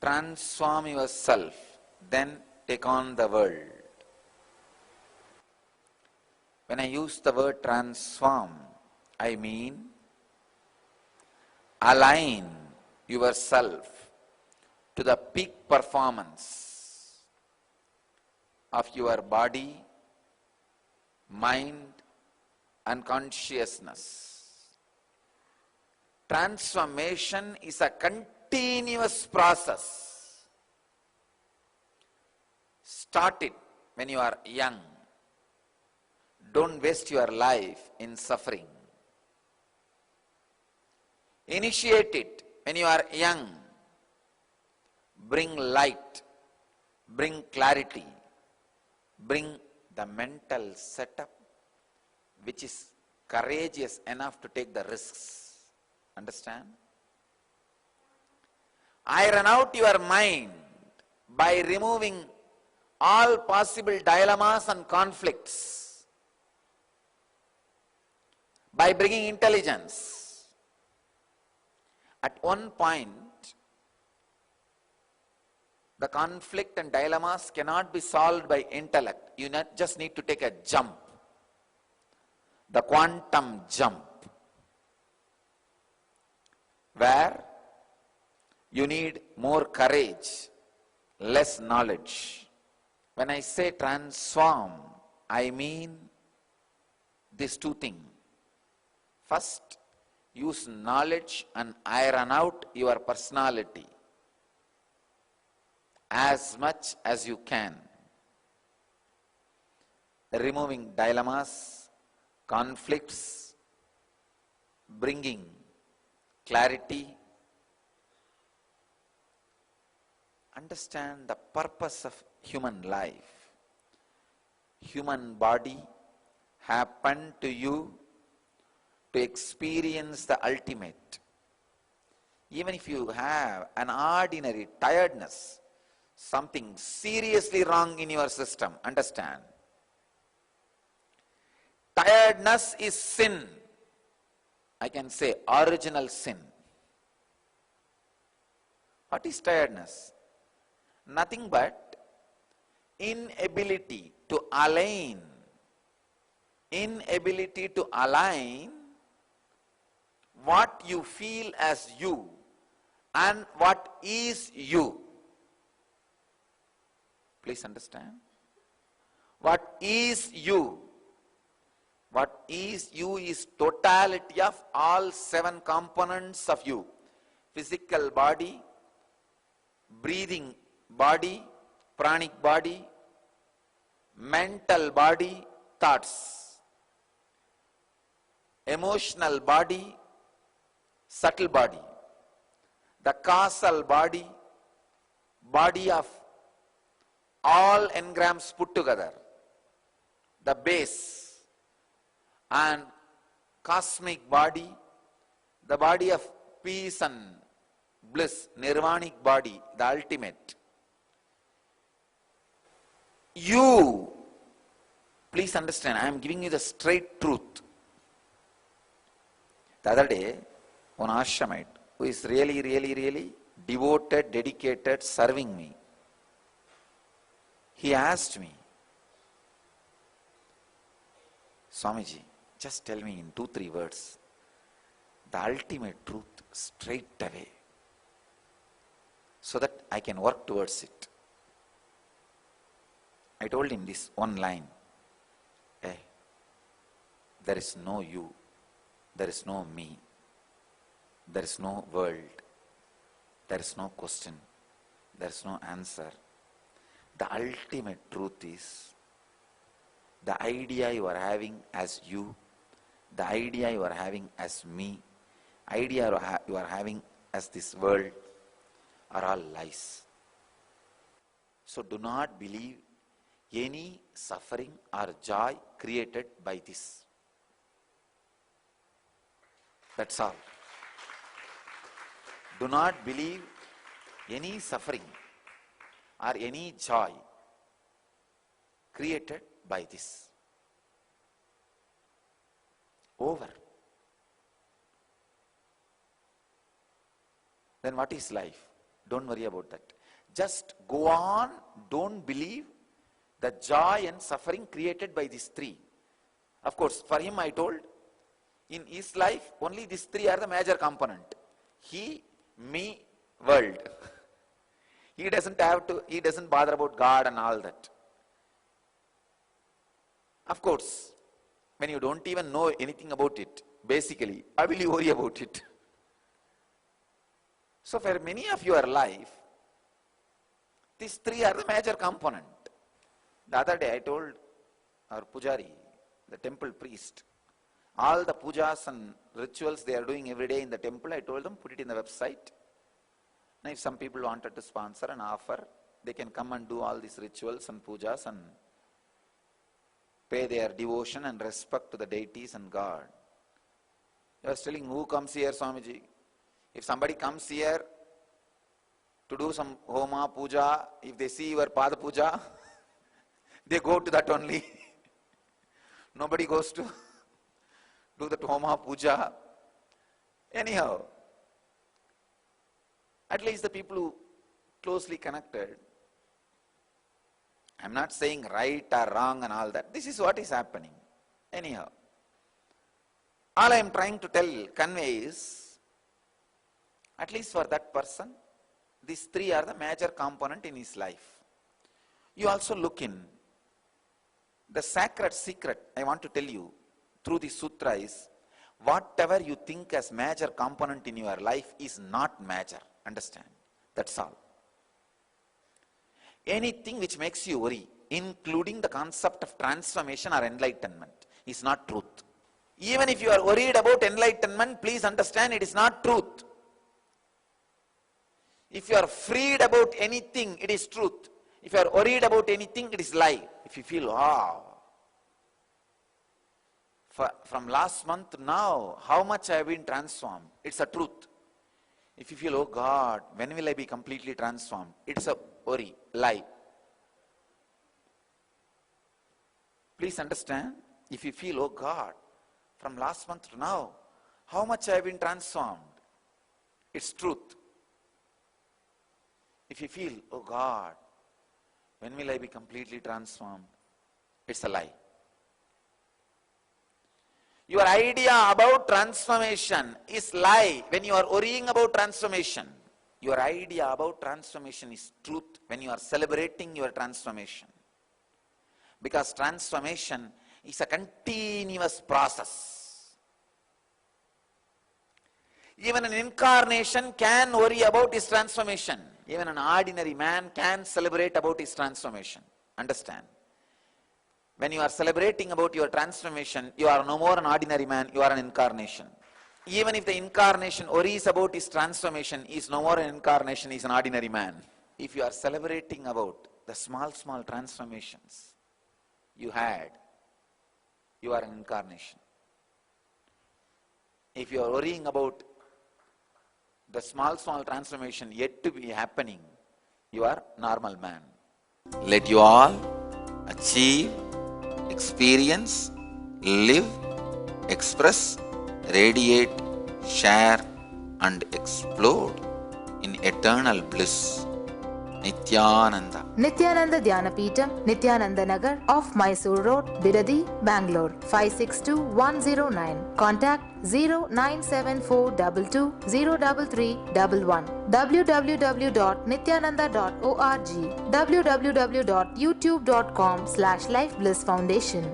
transform yourself, then take on the world. When I use the word transform, I mean align yourself to the peak performance of your body, mind, and consciousness. Transformation is a continuous process. Start it when you are young. Don't waste your life in suffering. Initiate it when you are young. Bring light, bring clarity, bring the mental setup which is courageous enough to take the risks. Understand? Iron out your mind by removing all possible dilemmas and conflicts, by bringing intelligence. At one point, the conflict and dilemmas cannot be solved by intellect. You just need to take a jump. The quantum jump. Where you need more courage, less knowledge. When I say transform, I mean these two things. First, use knowledge and iron out your personality as much as you can, removing dilemmas, conflicts, bringing clarity. Understand the purpose of human life. Human body happened to you to experience the ultimate. Even if you have an ordinary tiredness, something seriously wrong in your system, understand. Tiredness is sin. I can say original sin. What is tiredness? Nothing but inability to align what you feel as you and what is you. Please understand. What is you? What is you is totality of all 7 components of you. Physical body, breathing body, pranic body, mental body, thoughts, emotional body, subtle body, the causal body, body of all engrams put together, the base, and cosmic body, the body of peace and bliss, nirvanic body, the ultimate. You, please understand, I am giving you the straight truth. The other day, one ashramite who is really devoted, dedicated, serving me, he asked me, Swamiji, just tell me in 2-3 words the ultimate truth straight away so that I can work towards it. I told him this one line. Hey, there is no you, there is no me, there is no world, there is no question, there is no answer. The ultimate truth is the idea you are having as you, the idea you are having as me, idea you are having as this world are all lies. So do not believe any suffering or joy created by this. That's all. Do not believe any suffering or any joy created by this. Over. Then what is life? Don't worry about that. Just go on, don't believe the joy and suffering created by these three. Of course, for him I told, in his life, only these three are the major component. He, me, world. He doesn't bother about God and all that. Of course, when you don't even know anything about it, basically, why will you worry about it? So for many of your life, these three are the major component. The other day I told our pujari, the temple priest, all the pujas and rituals they are doing every day in the temple, I told them, put it in the website. Now if some people wanted to sponsor and offer, they can come and do all these rituals and pujas and pay their devotion and respect to the deities and God. I was telling, who comes here, Swamiji? If somebody comes here to do some homa, puja, if they see your pada puja, they go to that only. Nobody goes to do the homa, puja. Anyhow, at least the people who closely connected, I'm not saying right or wrong and all that. This is what is happening. Anyhow, all I am trying to convey is, at least for that person, these three are the major component in his life. You also look in. The sacred secret, I want to tell you, through the sutra is, whatever you think as major component in your life is not major. Understand? That's all. Anything which makes you worry, including the concept of transformation or enlightenment, is not truth. Even if you are worried about enlightenment, please understand it is not truth. If you are freed about anything, it is truth. If you are worried about anything, it is lie. If you feel, wow, from last month to now, how much I have been transformed, it's a truth. If you feel, oh God, when will I be completely transformed? It's a worry, lie. Please understand, if you feel, oh God, from last month to now, how much I have been transformed? It's truth. If you feel, oh God, when will I be completely transformed? It's a lie. Your idea about transformation is lie when you are worrying about transformation. Your idea about transformation is truth when you are celebrating your transformation. Because transformation is a continuous process. Even an incarnation can worry about his transformation. Even an ordinary man can celebrate about his transformation. Understand? When you are celebrating about your transformation, you are no more an ordinary man, you are an incarnation. Even if the incarnation worries about his transformation, he is no more an incarnation, he is an ordinary man. If you are celebrating about the small transformations you had, you are an incarnation. If you are worrying about the small transformation yet to be happening, you are normal man. Let you all achieve, experience, live, express, radiate, share and explode in eternal bliss. Nityananda. Nityananda Dhyanapitham, Nityananda Nagar, off Mysore Road, Bidadi, Bangalore, 562109. Contact 097422033311. www.nityananda.org. www.youtube.com/Life Bliss Foundation.